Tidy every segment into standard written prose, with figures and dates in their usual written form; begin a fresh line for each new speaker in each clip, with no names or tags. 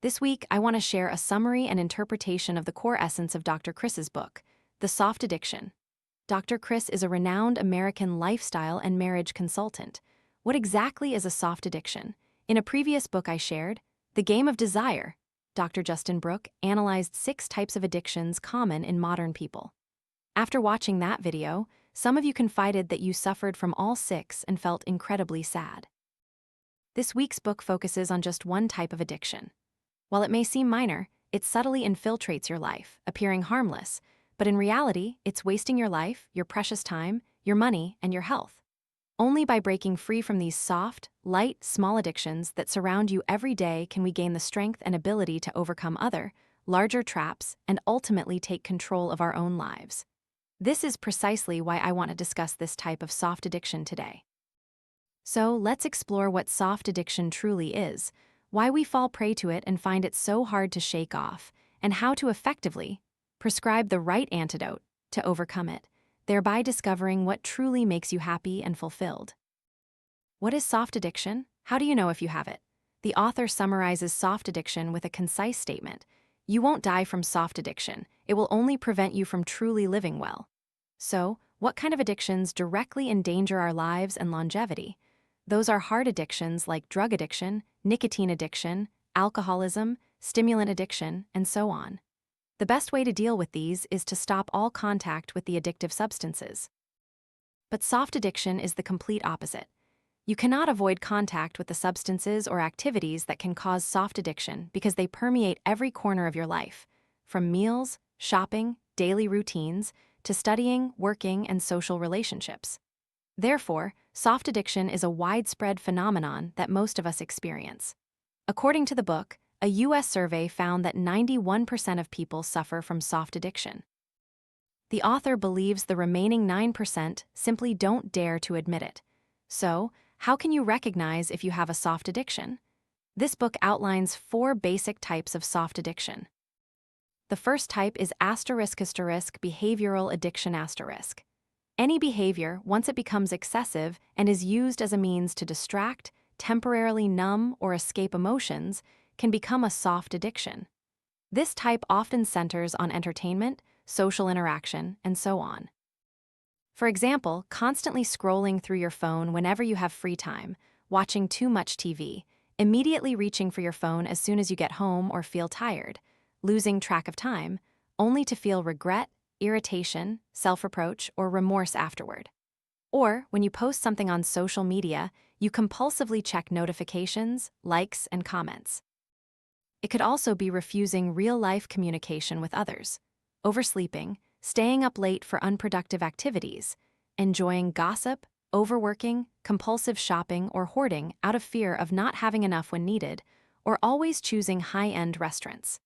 This week, I want to share a summary and interpretation of the core essence of Dr. Chris's book, The Soft Addiction. Dr. Chris is a renowned American lifestyle and marriage consultant. What exactly is a soft addiction? In a previous book I shared, The Game of Desire, Dr. Justin Brooke analyzed 6 types of addictions common in modern people. After watching that video, some of you confided that you suffered from all 6 and felt incredibly sad. This week's book focuses on just one type of addiction. While it may seem minor, it subtly infiltrates your life, appearing harmless, but in reality, it's wasting your life, your precious time, your money, and your health. Only by breaking free from these soft, light, small addictions that surround you every day can we gain the strength and ability to overcome other, larger traps and ultimately take control of our own lives. This is precisely why I want to discuss this type of soft addiction today. So let's explore what soft addiction truly is, why we fall prey to it and find it so hard to shake off, and how to effectively prescribe the right antidote to overcome it, thereby discovering what truly makes you happy and fulfilled. What is soft addiction? How do you know if you have it? The author summarizes soft addiction with a concise statement. You won't die from soft addiction. It will only prevent you from truly living well. So, what kind of addictions directly endanger our lives and longevity? Those are hard addictions like drug addiction, nicotine addiction, alcoholism, stimulant addiction, and so on. The best way to deal with these is to stop all contact with the addictive substances. But soft addiction is the complete opposite. You cannot avoid contact with the substances or activities that can cause soft addiction because they permeate every corner of your life, from meals, shopping, daily routines, to studying, working, and social relationships. Therefore, soft addiction is a widespread phenomenon that most of us experience. According to the book, a U.S. survey found that 91% of people suffer from soft addiction. The author believes the remaining 9% simply don't dare to admit it. So, how can you recognize if you have a soft addiction? This book outlines 4 basic types of soft addiction. The first type is behavioral addiction *. Any behavior, once it becomes excessive and is used as a means to distract, temporarily numb, or escape emotions, can become a soft addiction. This type often centers on entertainment, social interaction, and so on. For example, constantly scrolling through your phone whenever you have free time, watching too much TV, immediately reaching for your phone as soon as you get home or feel tired, losing track of time, only to feel regret, irritation, self-reproach, or remorse afterward. Or, when you post something on social media, you compulsively check notifications, likes, and comments. It could also be refusing real-life communication with others, oversleeping, staying up late for unproductive activities, enjoying gossip, overworking, compulsive shopping, or hoarding out of fear of not having enough when needed, or always choosing high-end restaurants.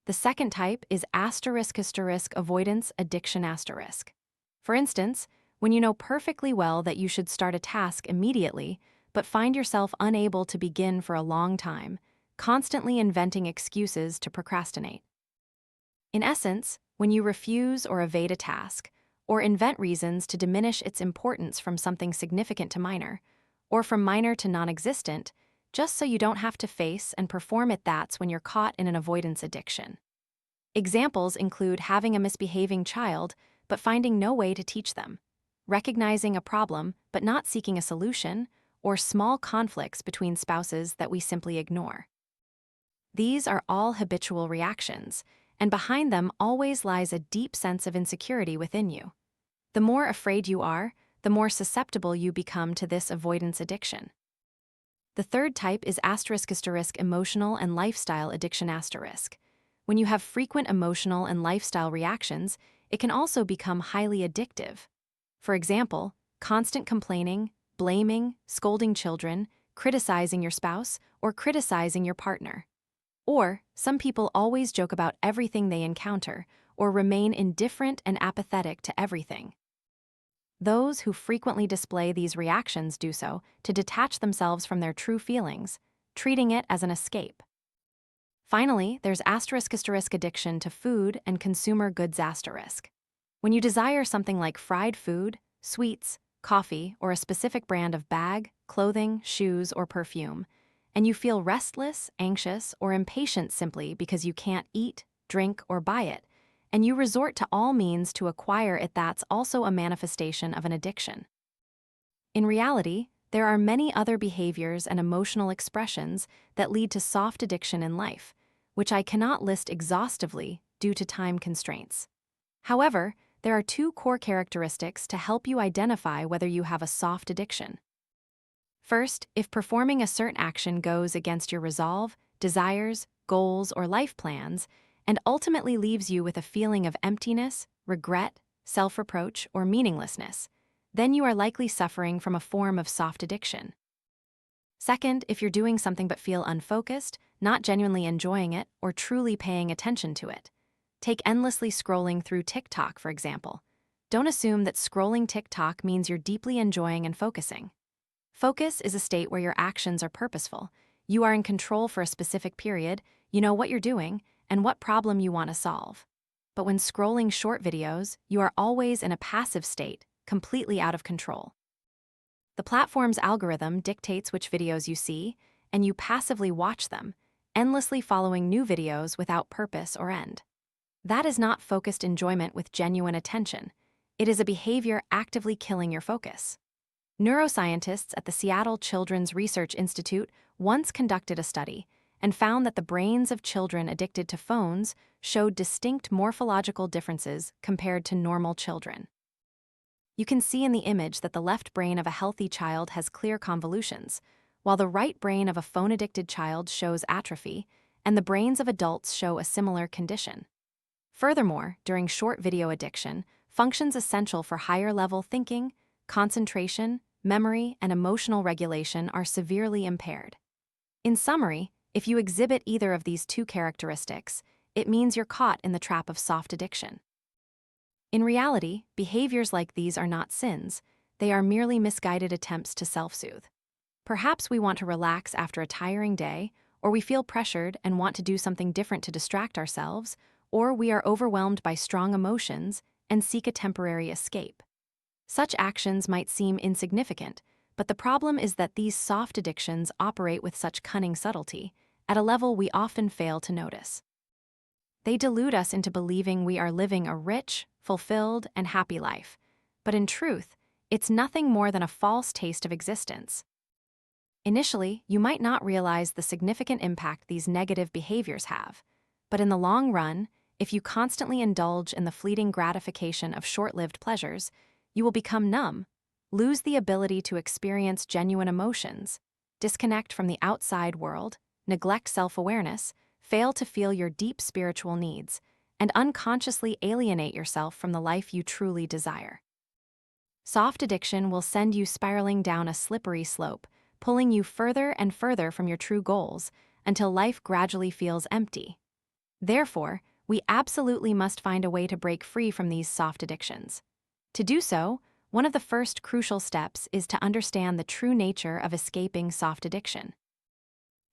The second type is **avoidance addiction **. For instance, when you know perfectly well that you should start a task immediately, but find yourself unable to begin for a long time, constantly inventing excuses to procrastinate. In essence, when you refuse or evade a task, or invent reasons to diminish its importance from something significant to minor, or from minor to non-existent, just so you don't have to face and perform it, that's when you're caught in an avoidance addiction. Examples include having a misbehaving child but finding no way to teach them, recognizing a problem but not seeking a solution, or small conflicts between spouses that we simply ignore. These are all habitual reactions, and behind them always lies a deep sense of insecurity within you. The more afraid you are, the more susceptible you become to this avoidance addiction. The third type is emotional and lifestyle addiction *. When you have frequent emotional and lifestyle reactions, it can also become highly addictive. For example, constant complaining, blaming, scolding children, criticizing your spouse, or criticizing your partner. Or, some people always joke about everything they encounter, or remain indifferent and apathetic to everything. Those who frequently display these reactions do so to detach themselves from their true feelings, treating it as an escape. Finally, there's addiction to food and consumer goods *. When you desire something like fried food, sweets, coffee, or a specific brand of bag, clothing, shoes, or perfume, and you feel restless, anxious, or impatient simply because you can't eat, drink, or buy it, and you resort to all means to acquire it. That's also a manifestation of an addiction. In reality, there are many other behaviors and emotional expressions that lead to soft addiction in life, which I cannot list exhaustively due to time constraints. However, there are two core characteristics to help you identify whether you have a soft addiction. First, if performing a certain action goes against your resolve, desires, goals, or life plans, and ultimately leaves you with a feeling of emptiness, regret, self-reproach, or meaninglessness, then you are likely suffering from a form of soft addiction. Second, if you're doing something but feel unfocused, not genuinely enjoying it, or truly paying attention to it. Take endlessly scrolling through TikTok, for example. Don't assume that scrolling TikTok means you're deeply enjoying and focusing. Focus is a state where your actions are purposeful. You are in control for a specific period, you know what you're doing, and what problem you want to solve. But when scrolling short videos, you are always in a passive state, completely out of control. The platform's algorithm dictates which videos you see, and you passively watch them, endlessly following new videos without purpose or end. That is not focused enjoyment with genuine attention. It is a behavior actively killing your focus. Neuroscientists at the Seattle Children's Research Institute once conducted a study and found that the brains of children addicted to phones showed distinct morphological differences compared to normal children. You can see in the image that the left brain of a healthy child has clear convolutions, while the right brain of a phone-addicted child shows atrophy, and the brains of adults show a similar condition. Furthermore, during short video addiction, functions essential for higher-level thinking, concentration, memory, and emotional regulation are severely impaired. In summary, if you exhibit either of these two characteristics, it means you're caught in the trap of soft addiction. In reality, behaviors like these are not sins, they are merely misguided attempts to self-soothe. Perhaps we want to relax after a tiring day, or we feel pressured and want to do something different to distract ourselves, or we are overwhelmed by strong emotions and seek a temporary escape. Such actions might seem insignificant, but the problem is that these soft addictions operate with such cunning subtlety, at a level we often fail to notice. They delude us into believing we are living a rich, fulfilled, and happy life, but in truth, it's nothing more than a false taste of existence. Initially, you might not realize the significant impact these negative behaviors have, but in the long run, if you constantly indulge in the fleeting gratification of short-lived pleasures, you will become numb, lose the ability to experience genuine emotions, disconnect from the outside world, neglect self-awareness, fail to feel your deep spiritual needs, and unconsciously alienate yourself from the life you truly desire. Soft addiction will send you spiraling down a slippery slope, pulling you further and further from your true goals until life gradually feels empty. Therefore, we absolutely must find a way to break free from these soft addictions. To do so, one of the first crucial steps is to understand the true nature of escaping soft addiction.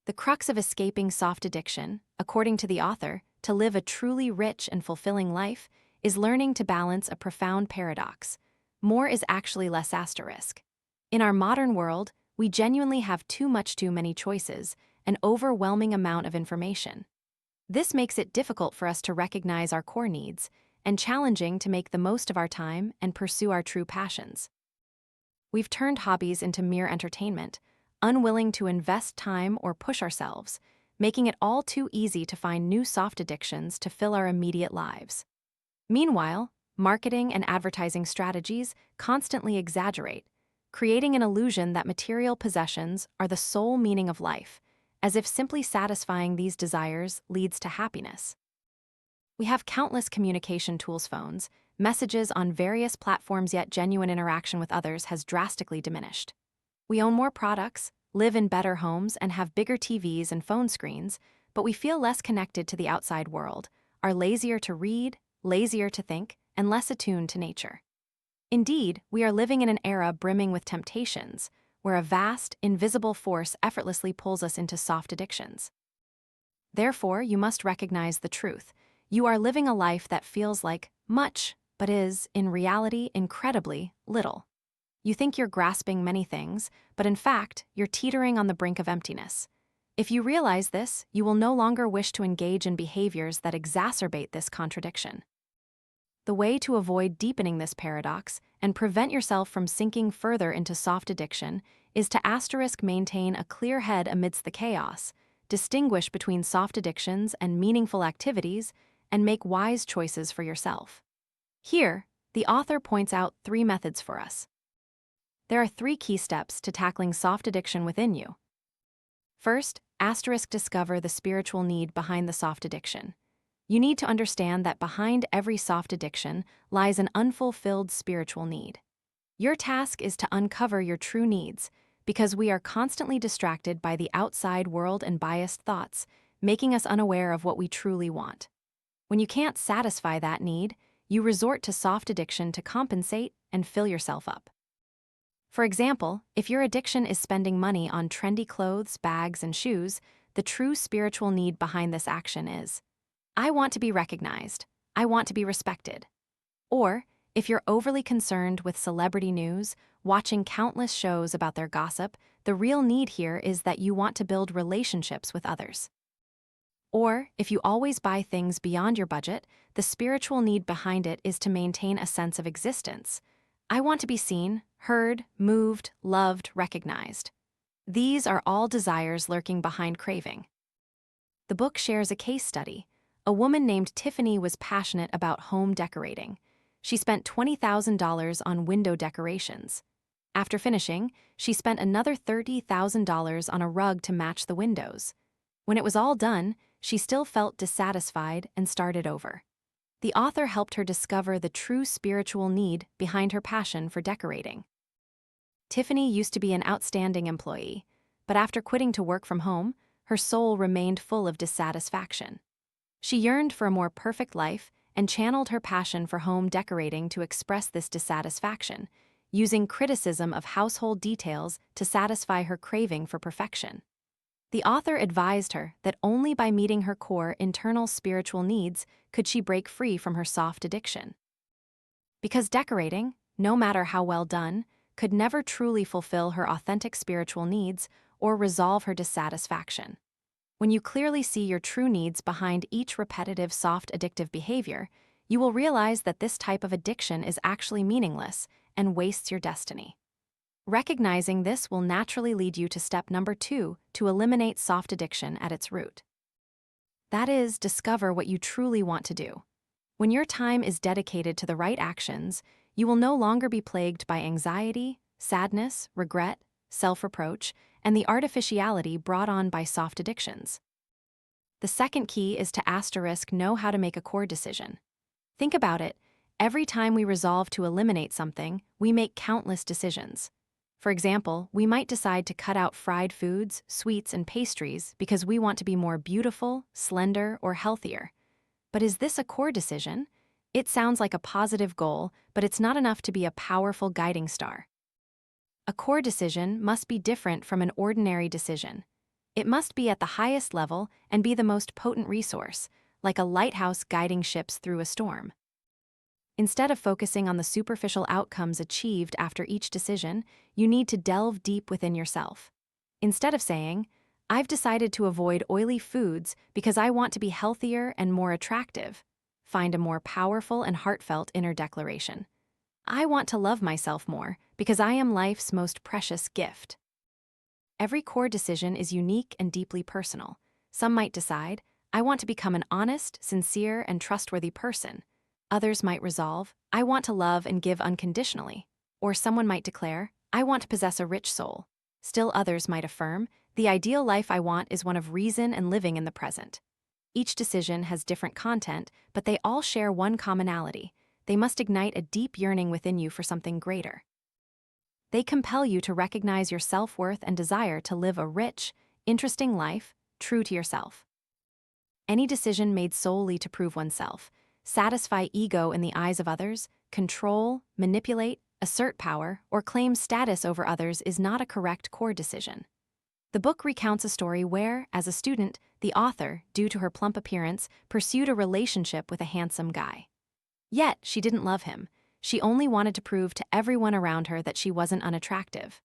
The crux of escaping soft addiction, according to the author, to live a truly rich and fulfilling life, is learning to balance a profound paradox. More is actually less asterisk. In our modern world, we genuinely have too many choices, an overwhelming amount of information. This makes it difficult for us to recognize our core needs, and challenging to make the most of our time and pursue our true passions. We've turned hobbies into mere entertainment, unwilling to invest time or push ourselves, making it all too easy to find new soft addictions to fill our immediate lives. Meanwhile, marketing and advertising strategies constantly exaggerate, creating an illusion that material possessions are the sole meaning of life, as if simply satisfying these desires leads to happiness. We have countless communication tools, phones, messages on various platforms, yet genuine interaction with others has drastically diminished. We own more products, live in better homes, and have bigger TVs and phone screens, but we feel less connected to the outside world, are lazier to read, lazier to think, and less attuned to nature. Indeed, we are living in an era brimming with temptations, where a vast, invisible force effortlessly pulls us into soft addictions. Therefore, you must recognize the truth. You are living a life that feels like much, but is, in reality, incredibly little. You think you're grasping many things, but in fact, you're teetering on the brink of emptiness. If you realize this, you will no longer wish to engage in behaviors that exacerbate this contradiction. The way to avoid deepening this paradox and prevent yourself from sinking further into soft addiction is to maintain a clear head amidst the chaos, distinguish between soft addictions and meaningful activities, and make wise choices for yourself. Here, the author points out 3 methods for us. There are 3 key steps to tackling soft addiction within you. First, discover the spiritual need behind the soft addiction. You need to understand that behind every soft addiction lies an unfulfilled spiritual need. Your task is to uncover your true needs, because we are constantly distracted by the outside world and biased thoughts, making us unaware of what we truly want. When you can't satisfy that need, you resort to soft addiction to compensate and fill yourself up. For example, if your addiction is spending money on trendy clothes, bags, and shoes, the true spiritual need behind this action is, I want to be recognized. I want to be respected. Or, if you're overly concerned with celebrity news, watching countless shows about their gossip, the real need here is that you want to build relationships with others. Or, if you always buy things beyond your budget, the spiritual need behind it is to maintain a sense of existence. I want to be seen, heard, moved, loved, recognized. These are all desires lurking behind craving. The book shares a case study. A woman named Tiffany was passionate about home decorating. She spent $20,000 on window decorations. After finishing, she spent another $30,000 on a rug to match the windows. When it was all done, she still felt dissatisfied and started over. The author helped her discover the true spiritual need behind her passion for decorating. Tiffany used to be an outstanding employee, but after quitting to work from home, her soul remained full of dissatisfaction. She yearned for a more perfect life and channeled her passion for home decorating to express this dissatisfaction, using criticism of household details to satisfy her craving for perfection. The author advised her that only by meeting her core internal spiritual needs could she break free from her soft addiction. Because decorating, no matter how well done, could never truly fulfill her authentic spiritual needs or resolve her dissatisfaction. When you clearly see your true needs behind each repetitive soft addictive behavior, you will realize that this type of addiction is actually meaningless and wastes your destiny. Recognizing this will naturally lead you to step number 2 to eliminate soft addiction at its root. That is, discover what you truly want to do. When your time is dedicated to the right actions, you will no longer be plagued by anxiety, sadness, regret, self-reproach, and the artificiality brought on by soft addictions. The second key is to know how to make a core decision. Think about it. Every time we resolve to eliminate something, we make countless decisions. For example, we might decide to cut out fried foods, sweets, and pastries because we want to be more beautiful, slender, or healthier. But is this a core decision? It sounds like a positive goal, but it's not enough to be a powerful guiding star. A core decision must be different from an ordinary decision. It must be at the highest level and be the most potent resource, like a lighthouse guiding ships through a storm. Instead of focusing on the superficial outcomes achieved after each decision, you need to delve deep within yourself. Instead of saying, I've decided to avoid oily foods because I want to be healthier and more attractive, find a more powerful and heartfelt inner declaration. I want to love myself more because I am life's most precious gift. Every core decision is unique and deeply personal. Some might decide, I want to become an honest, sincere, and trustworthy person. Others might resolve, I want to love and give unconditionally. Or someone might declare, I want to possess a rich soul. Still others might affirm, the ideal life I want is one of reason and living in the present. Each decision has different content, but they all share one commonality. They must ignite a deep yearning within you for something greater. They compel you to recognize your self-worth and desire to live a rich, interesting life, true to yourself. Any decision made solely to prove oneself, satisfy ego in the eyes of others, control, manipulate, assert power, or claim status over others is not a correct core decision. The book recounts a story where, as a student, the author, due to her plump appearance, pursued a relationship with a handsome guy. Yet, she didn't love him. She only wanted to prove to everyone around her that she wasn't unattractive.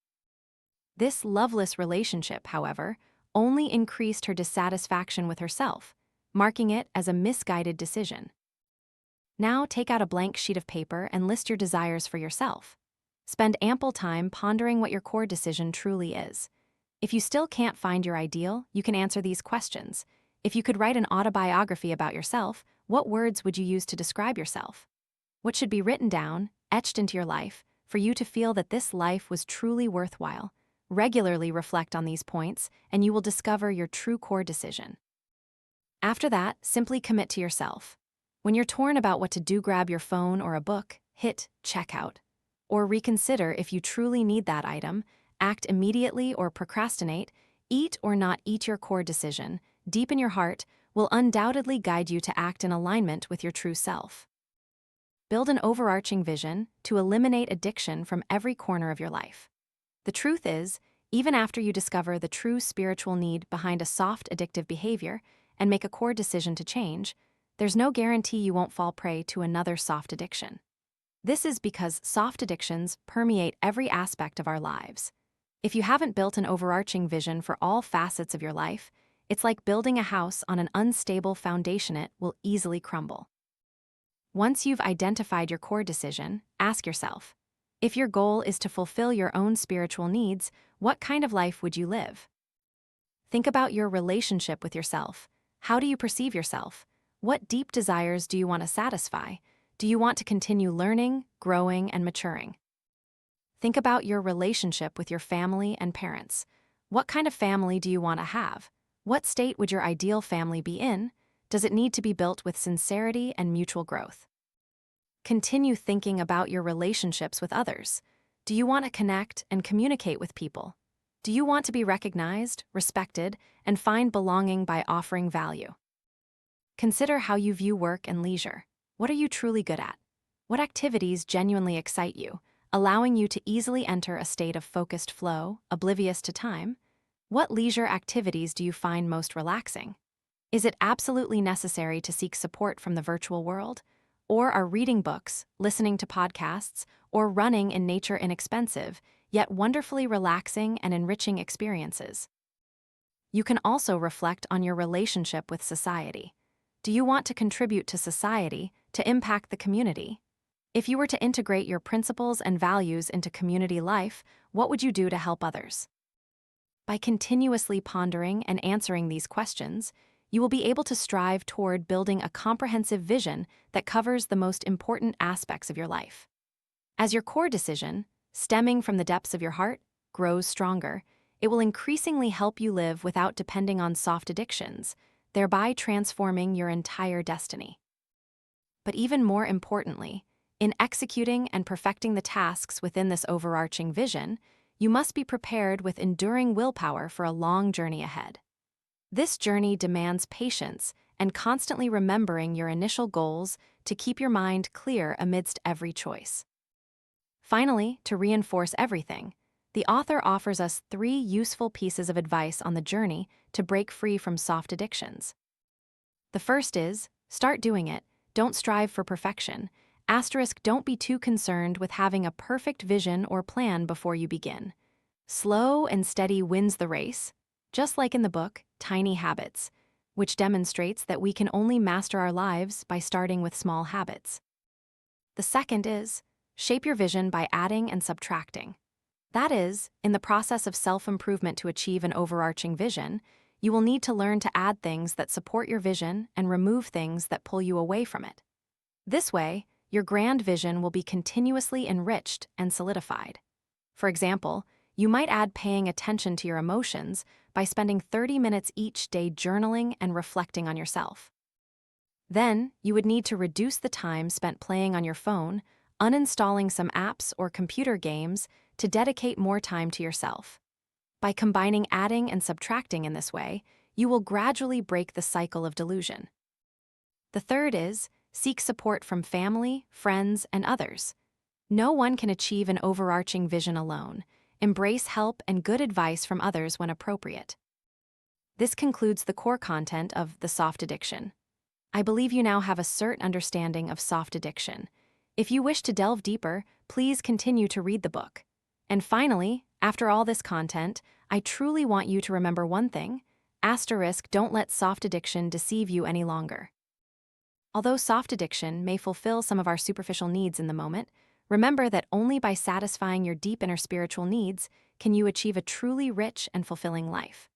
This loveless relationship, however, only increased her dissatisfaction with herself, marking it as a misguided decision. Now take out a blank sheet of paper and list your desires for yourself. Spend ample time pondering what your core decision truly is. If you still can't find your ideal, you can answer these questions. If you could write an autobiography about yourself, what words would you use to describe yourself? What should be written down, etched into your life, for you to feel that this life was truly worthwhile? Regularly reflect on these points, and you will discover your true core decision. After that, simply commit to yourself. When you're torn about what to do, grab your phone or a book, hit checkout. Or reconsider if you truly need that item, act immediately or procrastinate, eat or not eat. Your core decision, deep in your heart, will undoubtedly guide you to act in alignment with your true self. Build an overarching vision to eliminate addiction from every corner of your life. The truth is, even after you discover the true spiritual need behind a soft addictive behavior and make a core decision to change, there's no guarantee you won't fall prey to another soft addiction. This is because soft addictions permeate every aspect of our lives. If you haven't built an overarching vision for all facets of your life, it's like building a house on an unstable foundation. It will easily crumble. Once you've identified your core decision, ask yourself, if your goal is to fulfill your own spiritual needs, what kind of life would you live? Think about your relationship with yourself. How do you perceive yourself? What deep desires do you want to satisfy? Do you want to continue learning, growing, and maturing? Think about your relationship with your family and parents. What kind of family do you want to have? What state would your ideal family be in? Does it need to be built with sincerity and mutual growth? Continue thinking about your relationships with others. Do you want to connect and communicate with people? Do you want to be recognized, respected, and find belonging by offering value? Consider how you view work and leisure. What are you truly good at? What activities genuinely excite you, allowing you to easily enter a state of focused flow, oblivious to time? What leisure activities do you find most relaxing? Is it absolutely necessary to seek support from the virtual world? Or are reading books, listening to podcasts, or running in nature inexpensive, yet wonderfully relaxing and enriching experiences? You can also reflect on your relationship with society. Do you want to contribute to society, to impact the community? If you were to integrate your principles and values into community life, what would you do to help others? By continuously pondering and answering these questions, you will be able to strive toward building a comprehensive vision that covers the most important aspects of your life. As your core decision, stemming from the depths of your heart, grows stronger, it will increasingly help you live without depending on soft addictions, thereby transforming your entire destiny. But even more importantly, in executing and perfecting the tasks within this overarching vision, you must be prepared with enduring willpower for a long journey ahead. This journey demands patience and constantly remembering your initial goals to keep your mind clear amidst every choice. Finally, to reinforce everything, the author offers us 3 useful pieces of advice on the journey to break free from soft addictions. The first is, start doing it, don't strive for perfection. Don't be too concerned with having a perfect vision or plan before you begin. Slow and steady wins the race, just like in the book, Tiny Habits, which demonstrates that we can only master our lives by starting with small habits. The second is, shape your vision by adding and subtracting. That is, in the process of self-improvement to achieve an overarching vision, you will need to learn to add things that support your vision and remove things that pull you away from it. This way, your grand vision will be continuously enriched and solidified. For example, you might add paying attention to your emotions by spending 30 minutes each day journaling and reflecting on yourself. Then, you would need to reduce the time spent playing on your phone, uninstalling some apps or computer games to dedicate more time to yourself. By combining adding and subtracting in this way, you will gradually break the cycle of delusion. The third is, seek support from family, friends, and others. No one can achieve an overarching vision alone. Embrace help and good advice from others when appropriate. This concludes the core content of The Soft Addiction. I believe you now have a certain understanding of soft addiction. If you wish to delve deeper, please continue to read the book. And finally, after all this content, I truly want you to remember one thing. Asterisk, don't let soft addiction deceive you any longer. Although soft addiction may fulfill some of our superficial needs in the moment, remember that only by satisfying your deep inner spiritual needs can you achieve a truly rich and fulfilling life.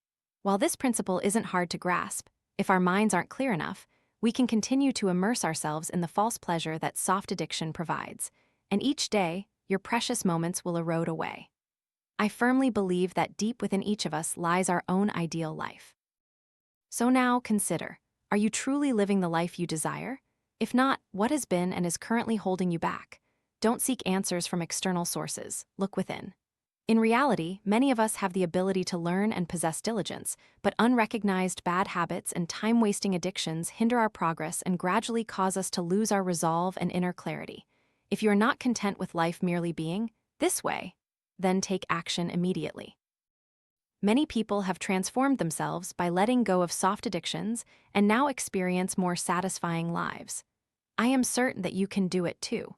While this principle isn't hard to grasp, if our minds aren't clear enough, we can continue to immerse ourselves in the false pleasure that soft addiction provides, and each day, your precious moments will erode away. I firmly believe that deep within each of us lies our own ideal life. So now consider, are you truly living the life you desire? If not, what has been and is currently holding you back? Don't seek answers from external sources, look within. In reality, many of us have the ability to learn and possess diligence, but unrecognized bad habits and time-wasting addictions hinder our progress and gradually cause us to lose our resolve and inner clarity. If you are not content with life merely being this way, then take action immediately. Many people have transformed themselves by letting go of soft addictions and now experience more satisfying lives. I am certain that you can do it too.